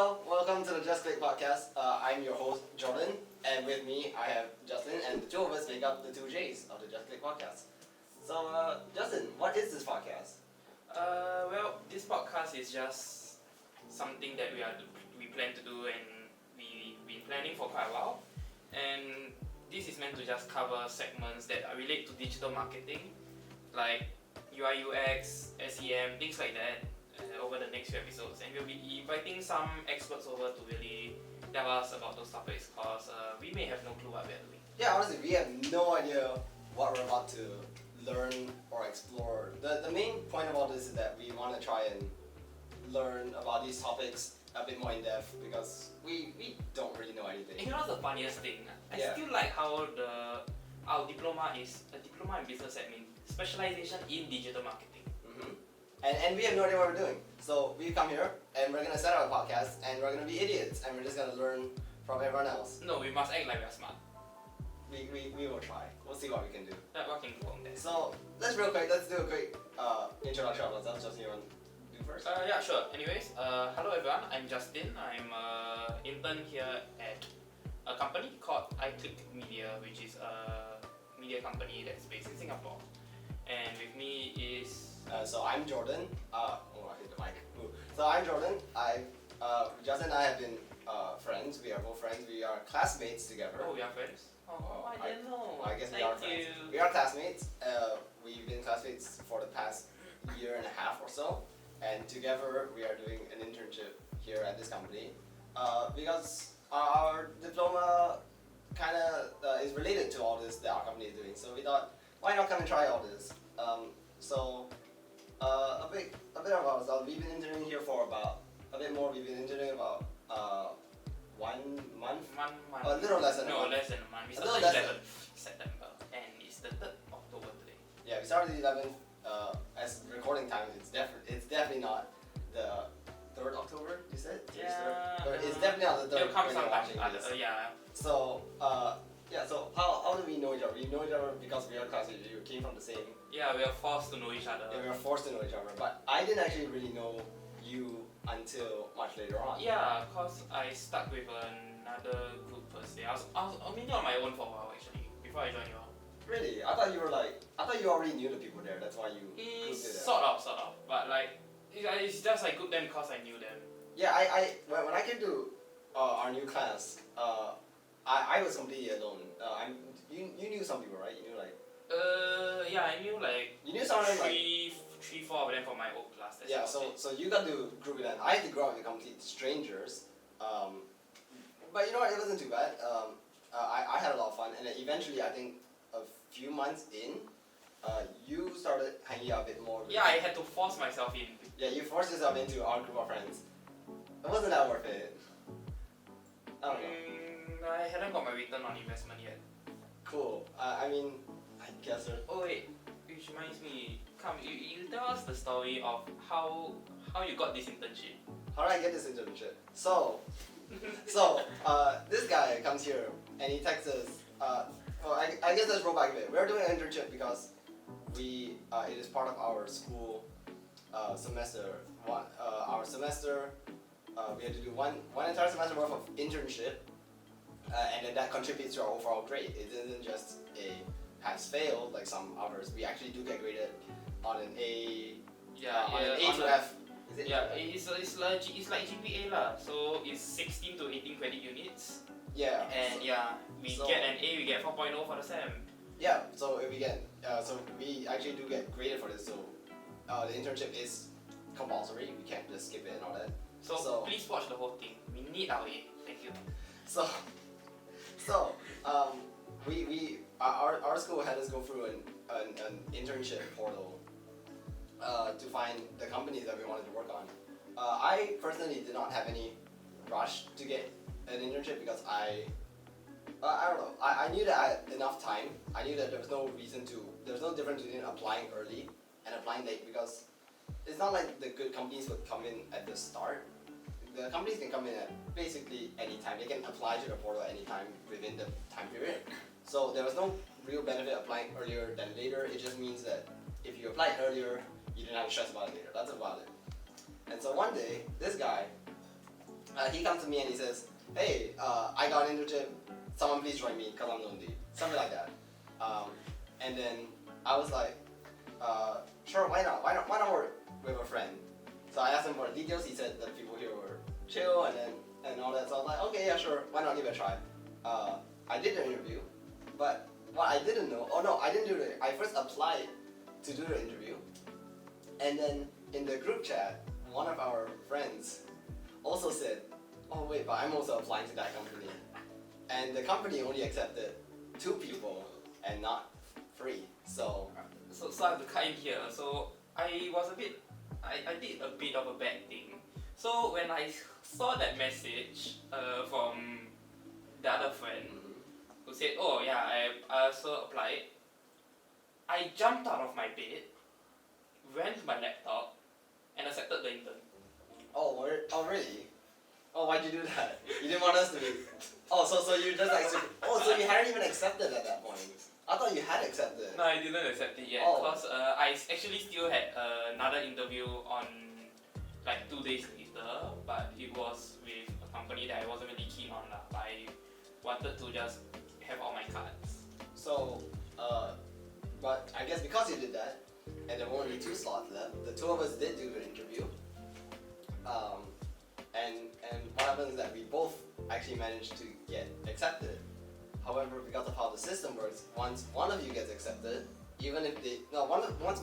Hello, welcome to the Just Click podcast. I'm your host Jordan, and with me I have Justin, and the two of us make up the two J's of the Just Click podcast. So, Justin, what is this podcast? This podcast is just something that we plan to do, and we've been planning for quite a while. And this is meant to just cover segments that relate to digital marketing, like UI UX, SEM, things like that, over the next few episodes. And we'll be inviting some experts over to really tell us about those topics, because we may have no clue what we're doing. Yeah, honestly, we have no idea what we're about to learn or explore. The main point about this is that we want to try and learn about these topics a bit more in depth, because we don't really know anything. And you know what's the funniest thing? I Yeah. still like how our diploma is a diploma in business admin, specialization in digital marketing. Mm-hmm. And we have no idea what we're doing. So we come here and we're gonna set up a podcast and we're gonna be idiots and we're just gonna learn from everyone else. No, we must act like we are smart. We will try. We'll see what we can do. What can go on there? So let's do a quick introduction of ourselves. Justin, you want to do first? Yeah, sure. Anyways, hello everyone. I'm Justin. I'm an intern here at a company called iClick Media, which is a media company that's based in Singapore. And with me is So I'm Jordan. I hit the mic. Ooh. So I'm Jordan. Justin and I have been friends. We are both friends. We are classmates together. we are friends. I didn't know. I guess we Thank are friends. you. We are classmates. We've been classmates for the past year and a half or so, and together we are doing an internship here at this company. Because our diploma kind of is related to all this that our company is doing. So we thought, why not come and try all this? A bit about ourselves. We've been interning here for about a bit more. We've been interning about 1 month. 1 month. A little less than a No, month. less than a month. We A little started less 11th September, and it's the 3rd October today. Yeah, we started the 11th. As recording time, it's definitely not the 3rd October. You said? It's definitely not the 3rd. It'll come when you're sometime. watching this. Yeah. So So how do we know each other? We know each other because we are classmates. We came from the same. Yeah, we are forced to know each other. Yeah, we were forced to know each other. But I didn't actually really know you until much later on. Yeah, cause I stuck with another group per se. I was mainly on my own for a while actually before I joined you all. Really? I thought you already knew the people there. That's why you grouped it there. Sort of, but like it's just I grouped them because I knew them. Yeah, when I came to our new class, I was completely alone. You knew some people, right? You knew like. Yeah, I knew like. You knew some of them like. Three, four of them from my old class. That's Yeah, about it. so you got to group it in. I had to grow up with complete strangers. But you know what? It wasn't too bad. I had a lot of fun, and then eventually, I think a few months in, you started hanging out a bit more. With Yeah, I had to force myself in. Yeah, you forced yourself into our group of friends. Wasn't that worth it? I don't know. I hadn't got my return on investment yet. Cool. I mean, I guess. Oh wait, which reminds me. Come, you tell us the story of how you got this internship. How did I get this internship? So this guy comes here and he texts us. I guess let's roll back a bit. We're doing an internship because it is part of our school semester. Our semester, we had to do one entire semester worth of internship, and then that contributes to our overall grade. It isn't just a pass fail like some others. We actually do get graded on an A. On an A to F. Is it? Yeah, it's like GPA lah. So it's 16 to 18 credit units. Yeah. And we get an A, we get 4.0 for the SEM. Yeah, so if we get, we actually do get graded for this. So the internship is compulsory. We can't just skip it and all that. So please watch the whole thing. We need our A. Thank you. Our school had us go through an internship portal to find the companies that we wanted to work on. I personally did not have any rush to get an internship because I don't know. I knew that I had enough time. I knew that there was no difference between applying early and applying late, because it's not like the good companies would come in at the start. The companies can come in at basically any time. They can apply to the portal any time within the time period. So there was no real benefit applying earlier than later. It just means that if you applied earlier, you didn't have to stress about it later. That's about it. And so one day, this guy he comes to me and he says, hey, I got an internship, someone please join me because I'm lonely. Something like that. And then I was like, sure, why not? Why not work with a friend? So I asked him for the details. He said that people here were chill and all that. So I was like, okay, yeah, sure, why not give it a try? I did the interview, but what I didn't know, I didn't do it. I first applied to do the interview, and then in the group chat, one of our friends also said, oh wait, but I'm also applying to that company. And the company only accepted 2 people and not 3. So I have to cut in here. So I did a bit of a bad thing. So when I saw that message from the other friend who said, oh yeah, I also applied, I jumped out of my bed, went to my laptop, and accepted the intern. oh really? Oh, why'd you do that? You didn't want us to be. Oh, so you just like. So you hadn't even accepted at that point. I thought you had accepted. No, I didn't accept it yet Oh. because I actually still had another interview on like 2 days later, but it was with a company that I wasn't really keen on lah. But I wanted to just have all my cards. So, but I guess because you did that, and there were only 2 slots left, the 2 of us did do the interview. And what happens is that we both actually managed to get accepted. However, because of how the system works, once one of you gets accepted, even if they no one of, once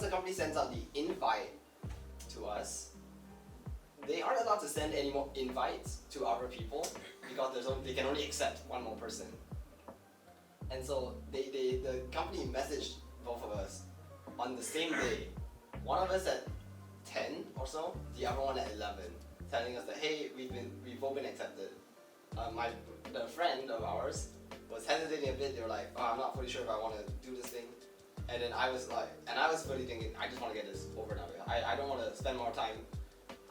the company sends out the invite to us, they aren't allowed to send any more invites to other people because they can only accept 1 more person. And so the company messaged both of us on the same day. One of us at 10 or so, the other one at 11, telling us that hey, we've both been accepted. The friend of ours was hesitating a bit. They were like, oh, I'm not fully sure if I want to do this thing. And then I was like, and I was fully thinking, I just want to get this over now. I don't want to spend more time.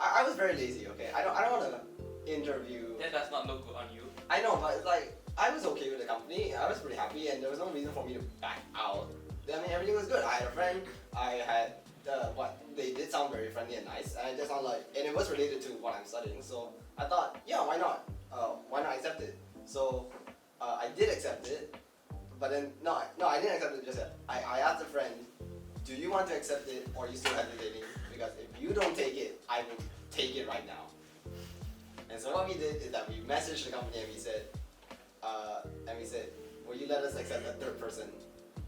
I was very lazy, okay? I don't want to interview. That does not look good on you. I know, but it's like, I was okay with the company. I was pretty happy, and there was no reason for me to back out. I mean, everything was good. I had a friend. I had they did sound very friendly and nice, and I just sound like, and it was related to what I'm studying. So I thought, yeah, why not? Why not accept it? So I did accept it, but then no, I didn't accept it just yet. I asked a friend, do you want to accept it, or are you still hesitating? Because if you don't take it, I will take it right now. And so what we did is that we messaged the company and we said, will you let us accept a 3rd person?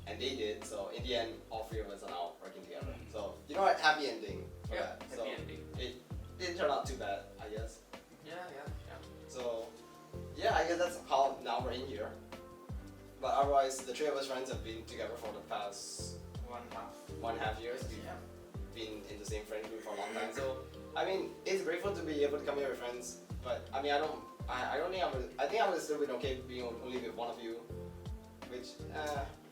And they did. So in the end, all 3 of us are now working together. So you know what? Happy ending for that. Happy ending. It didn't turn out too bad, I guess. Yeah. So yeah, I guess that's how now we're in here. But otherwise, the 3 of us friends have been together for the past 1.5 years. We've been in the same friend group for a long time. So I mean, it's grateful to be able to come here with friends. But I mean, I think I would still been okay being only with one of you, which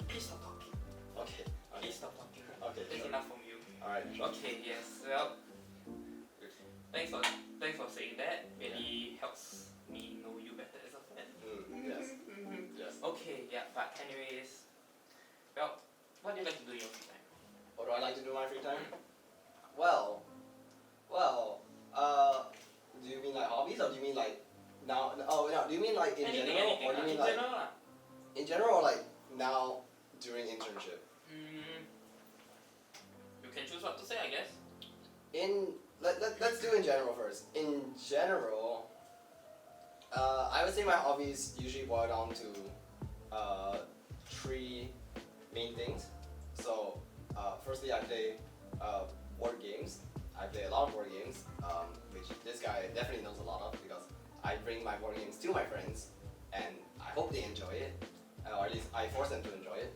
Please stop talking. okay. Please stop talking. Okay. That's Sure. enough from you. Alright. Sure. Okay, yes. Well, thanks for saying that. Really helps me know you better as a friend. Yes. Yes. Okay, yeah, but anyways, well, what do you like to do in your free time? What do I like to do in my free time? Well, do you mean like hobbies, or do you mean like now? Oh no, do you mean like in Anything, general, or do you mean in like general lah. in general, or like now during internship? You can choose what to say, I guess. Let's do in general first. In general, I would say my hobbies usually boil down to 3 main things. So firstly, I play board games. I play a lot of board games, which this guy definitely knows a lot of because I bring my board games to my friends, and I hope they enjoy it, or at least I force them to enjoy it.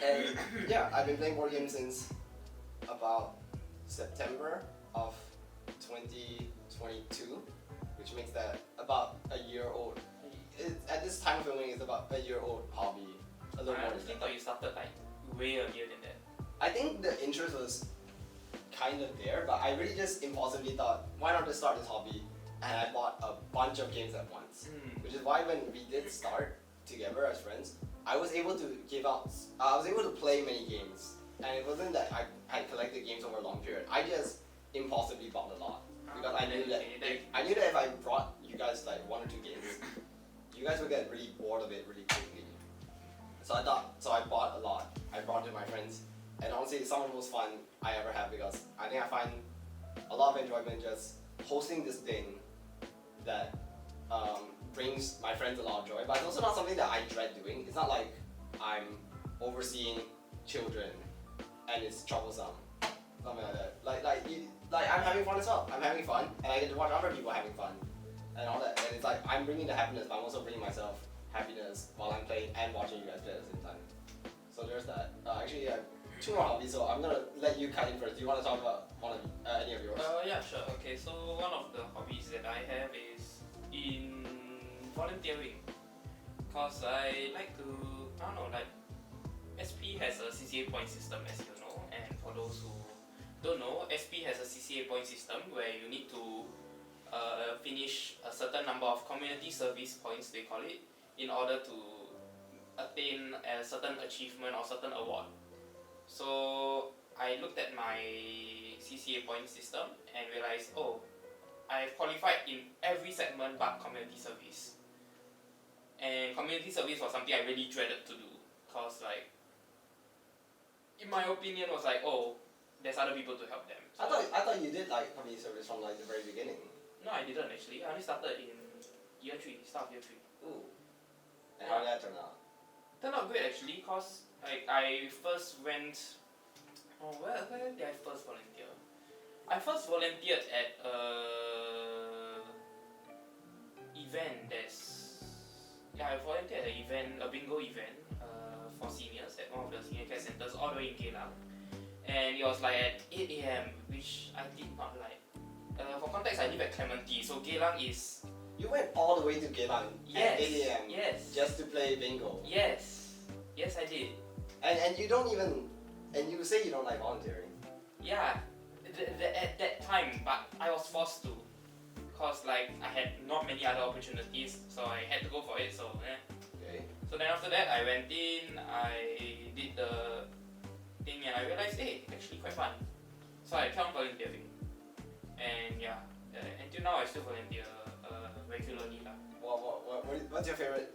And yeah, I've been playing board games since about September of 2022, which makes that about a year old. At this time of filming, it's about a year old hobby. A little I more. honestly thought you started like way earlier than that. I think the interest was kind of there, but I really just impulsively thought, why not just start this hobby? And I bought a bunch of games at once, which is why when we did start together as friends, I was able to play many games, and it wasn't that I had collected games over a long period. I just impulsively bought a lot. because I knew that if I brought you guys like 1 or 2 games, you guys would get really bored of it really quickly. So I bought a lot. I brought it to my friends, and honestly, it's some of the most fun I ever had because I think I find a lot of enjoyment just hosting this thing that brings my friends a lot of joy. But it's also not something that I dread doing. It's not like I'm overseeing children and it's troublesome, something like that. Like I'm having fun as well. I'm having fun, and I get to watch other people having fun, and all that. And it's like I'm bringing the happiness, but I'm also bringing myself happiness while I'm playing and watching you guys play at the same time. So there's that. Actually, I have 2 more hobbies, so I'm gonna let you cut in first. Do you want to talk about any of yours? Yeah, sure. Okay, so one of the hobbies that I have is in volunteering, cause I like to, I don't know, like SP has a CCA point system, as you know, and for those who don't know, SP has a CCA point system where you need to finish a certain number of community service points, they call it, in order to attain a certain achievement or certain award. So I looked at my CCA point system and realized, oh, I've qualified in every segment but community service. And community service was something I really dreaded to do, cause like, in my opinion, was like, oh, there's other people to help them. So I thought you did like community service from like the very beginning. no, I didn't actually. I only started in year 3, start of year 3. Ooh. And how did that turn out? Turned out great actually, cause like I first went. Oh, where did I first volunteer? I first volunteered at event I volunteered at an event, a bingo event for seniors at one of the senior care centers all the way in Geylang. And it was like at 8 AM, which I did not like. For context, I live at Clementi, so Geylang is... You went all the way to Geylang at 8 AM just to play bingo. Yes, I did. And you don't even... And you say you don't like volunteering. Yeah, at that time, but I was forced to. Cause like I had not many other opportunities, so I had to go for it. So Okay. So then after that, I went in, I did the thing, and I realized, hey, actually quite fun. So I kept on volunteering, and yeah, until now I still volunteer regularly lah. What's your favorite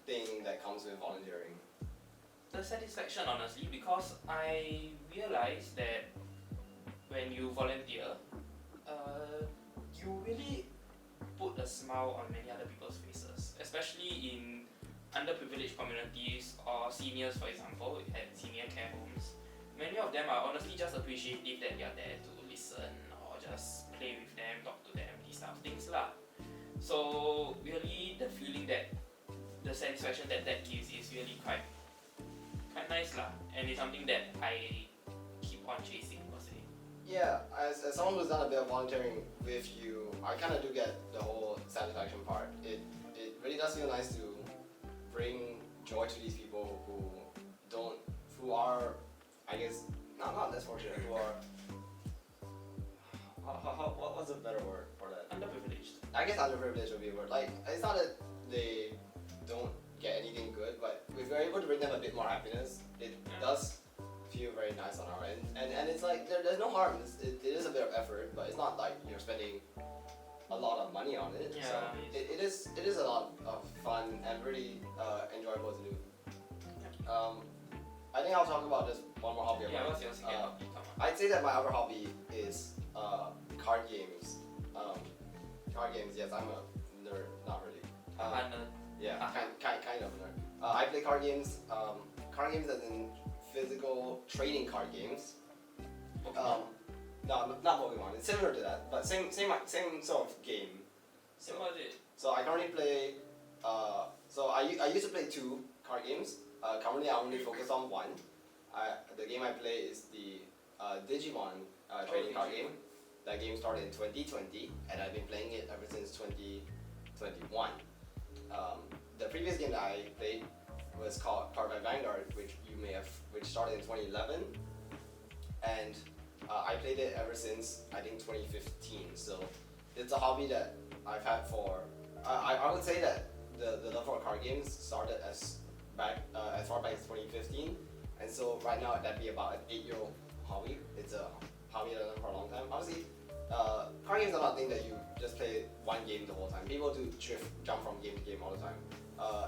thing that comes with volunteering? The satisfaction, honestly, because I realized that when you volunteer, you really put a smile on many other people's faces, especially in underprivileged communities or seniors, for example, at senior care homes. Many of them are honestly just appreciative that you're there to listen or just play with them, talk to them, these type of things lah. So really, the feeling that the satisfaction that gives is really quite nice lah, and it's something that I keep on chasing per se. Yeah, as someone who's done a bit of volunteering with you, I kind of do get the whole satisfaction part. It really does feel nice to bring joy to these people who are, I guess, not less fortunate, who are, what's a better word for that? Underprivileged. I guess underprivileged would be a word. Like, it's not that they don't get anything good, but if we're able to bring them a bit more happiness, it does feel very nice on our end. And it's like, there's no harm. It is a bit of effort, but it's not like you're spending a lot of money on it. Yeah, so it is a lot of fun and really enjoyable to do. I think I'll talk about just one more hobby of mine. Yeah, what's your second hobby? Come on. I'd say that my other hobby is card games. Card games, yes, I'm a nerd, not really. Yeah, kind of a nerd. I play card games. Card games as in physical trading card games. Pokemon. No, not Pokemon. It's similar to that, but same sort of game. So what is it? So I currently play. So I used to play 2 card games. Currently I only focus on one. The game I play is the Digimon trading card game. That game started in 2020, and I've been playing it ever since 2021. The previous game that I played was called Card by Vanguard, which started in 2011, and I played it ever since I think 2015. So it's a hobby that I've had for. I would say that the love for card games started as far back as 2015, and so right now that'd be about an 8-year-old hobby. It's a hobby that I've done for a long time. Obviously, card games are not a thing that you just play one game the whole time. People do jump from game to game all the time.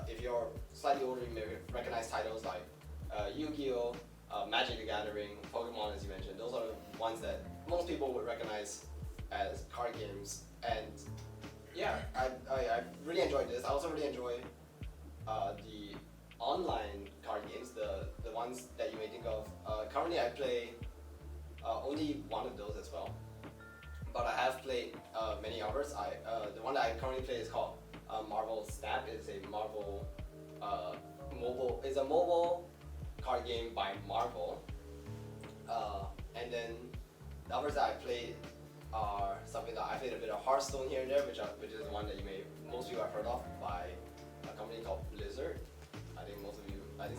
If you're slightly older, you may recognize titles like Yu-Gi-Oh, Magic the Gathering, Pokemon, as you mentioned. Those are the ones that most people would recognize as card games. And yeah, I really enjoyed this. I also really enjoy the online card games, the ones that you may think of. Currently, I play only one of those as well, but I have played many others. The one that I currently play is called Marvel Snap. It's a Marvel mobile. It's a mobile card game by Marvel. And then the others that I played are something that I played a bit of Hearthstone here and there, which is the one that most people have heard of, by a company called Blizzard. I think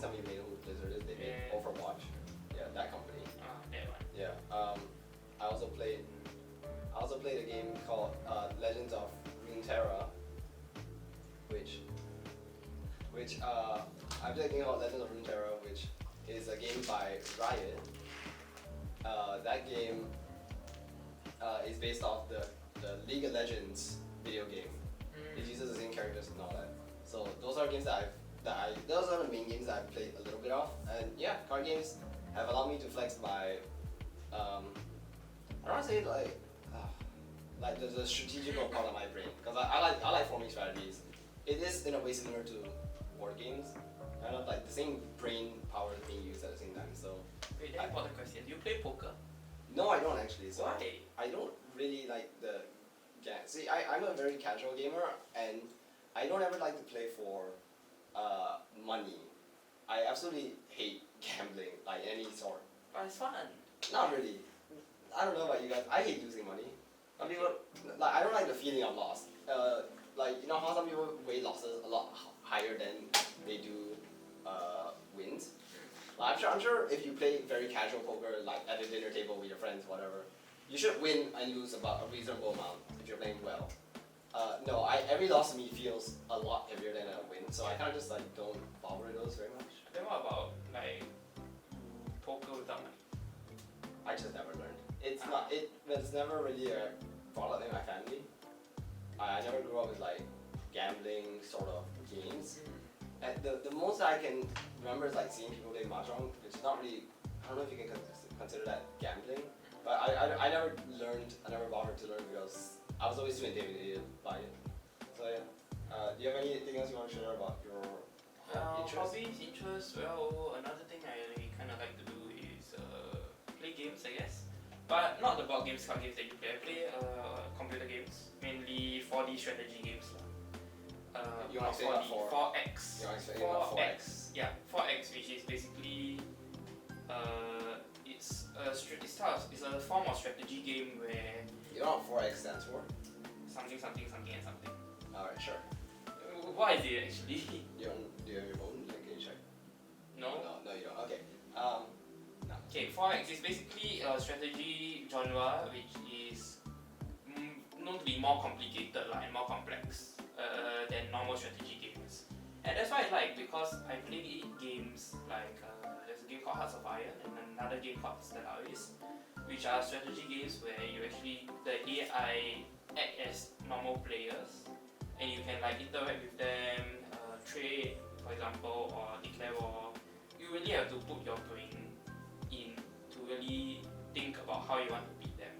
some of you may know who Blizzard is. They made Overwatch. Yeah, that company. That one. Yeah. I also played a game called Legends of Runeterra, which I played a game called Legends of Runeterra, which is a game by Riot. That game is based off the League of Legends video game. It uses the same characters and all that. So those are games those are the main games that I've played a little bit of. And yeah, card games have allowed me to flex my I don't want to say like the strategical part of my brain, because I like forming strategies. It is in a way similar to board games, kind of like the same brain power is being used at the same time. So Wait, that's an important question. Do you play poker? no, I don't actually. So Why? I don't really like the game. See, I'm a very casual gamer, and I don't ever like to play for money. I absolutely hate gambling, like any sort. But it's fun. Not really. I don't know about you guys. I hate losing money. Some people, like, I don't like the feeling of loss. Like, you know how some people weigh losses a lot higher than they do wins. Like, I'm sure if you play very casual poker, like at a dinner table with your friends, whatever, you should win and lose about a reasonable amount if you're playing well. No, every loss to me feels a lot heavier than a win, so I kind of just like don't bother those very much. Then what about like poker without money? I just never learned. It's never really brought up in my family. I never grew up with like gambling sort of games. And the most that I can remember is like seeing people play mahjong, which is not really, I don't know if you can consider that gambling, but I never learned, I never bothered to learn because I was always too intimidated by it. So yeah. Do you have anything else you want to share about your interests? Hobbies, interests. Well, another thing I kind of like to do is play games, I guess. But not the board games, card games that you play. I play computer games, mainly 4D strategy games. You want to explain about 4X. You want to explain about 4X? Yeah, 4X, which is basically it's a form of strategy game where You know what 4X stands for? something and something. Alright, sure. What is it actually? Do you have your phone? Like, can you check? No. No, you don't. Okay. No. Okay, 4X is basically a strategy genre which is known to be more complicated and more complex than normal strategy games. And that's why I like, because I play games like there's a game called Hearts of Iron and another game called Stellaris, which are strategy games where the AI act as normal players and you can like interact with them, trade for example, or declare war. You really have to put your brain in to really think about how you want to beat them.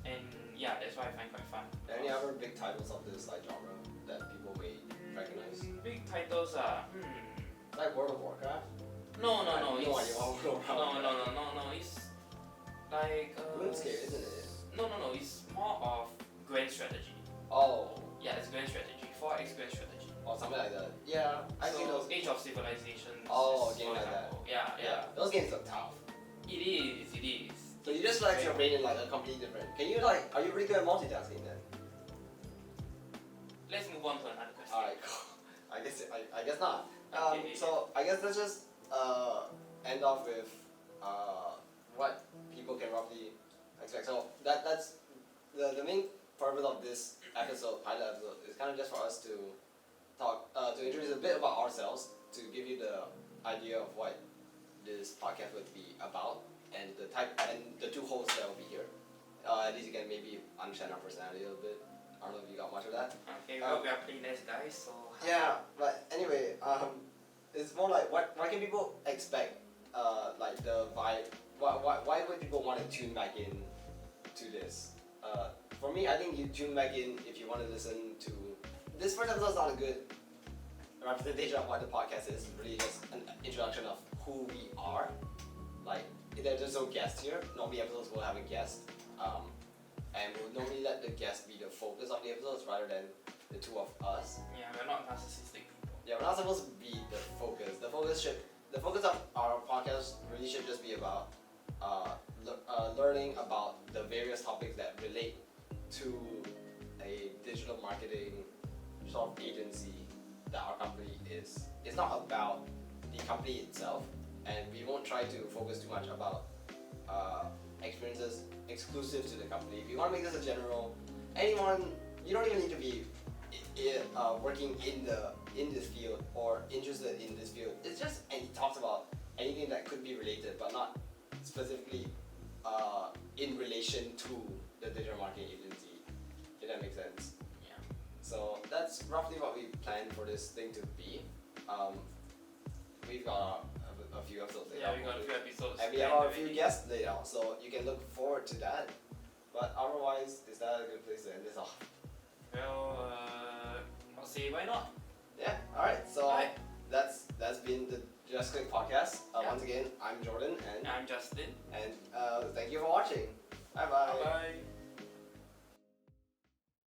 And yeah, that's why I find quite fun. Any other big titles of this like genre that people may recognize? Big titles are Like World of Warcraft? No, I have no idea what World of Warcraft. no. It's like RuneScape, isn't it? No. It's more of grand strategy. Oh. Yeah, it's grand strategy. 4X grand strategy. Or something like that. Yeah, I see those. Age of Civilizations. Oh, is, game for like that. example. Yeah. Those games look tough. It is. So you just like your brain in like a completely different. Are you really good at multitasking then? Let's move on to another question. Alright, cool. I guess not. Okay. So I guess let's just end off with what people can roughly expect. So that's the main purpose of this pilot episode, is kind of just for us to talk, to introduce a bit about ourselves, to give you the idea of what this podcast would be about, and the two hosts that will be here, At least you can maybe understand our personality a little bit. I don't know if you got much of that. Okay, well, we are pretty nice guys, so. Yeah, but anyway, it's more like what can people expect? Like the vibe. Why would people want to tune back in to this? For me, I think you tune back in if you want to listen to this first episode. Is not a good representation of what the podcast is. Really, just an introduction of who we are. Like, there's no guest here. Normally, episodes will have a guest, and we'll normally let the guest be the focus of the episodes rather than the two of us. Yeah, we're not narcissistic people. Yeah, we're not supposed to be the focus. The focus of our podcast really should just be about learning about the various topics that relate to a digital marketing sort of agency that our company is. It's not about the company itself, and we won't try to focus too much about experiences exclusive to the company. If you want to make this a general, anyone, you don't even need to be working in this field or interested in this field. It's just, and he talks about anything that could be related, but not specifically in relation to the digital marketing agency. If that makes sense. Yeah. So that's roughly what we planned for this thing to be. We've got a few episodes laid Yeah, out. we got a few episodes. And we have a few guests laid out, so you can look forward to that. But otherwise, is that a good place to end this off? Well, I'll say why not? Yeah. All right. So Alright. that's been the Just Click podcast. Yeah. Once again, I'm Jordan, and I'm Justin. thank you for watching. Bye bye. Bye bye.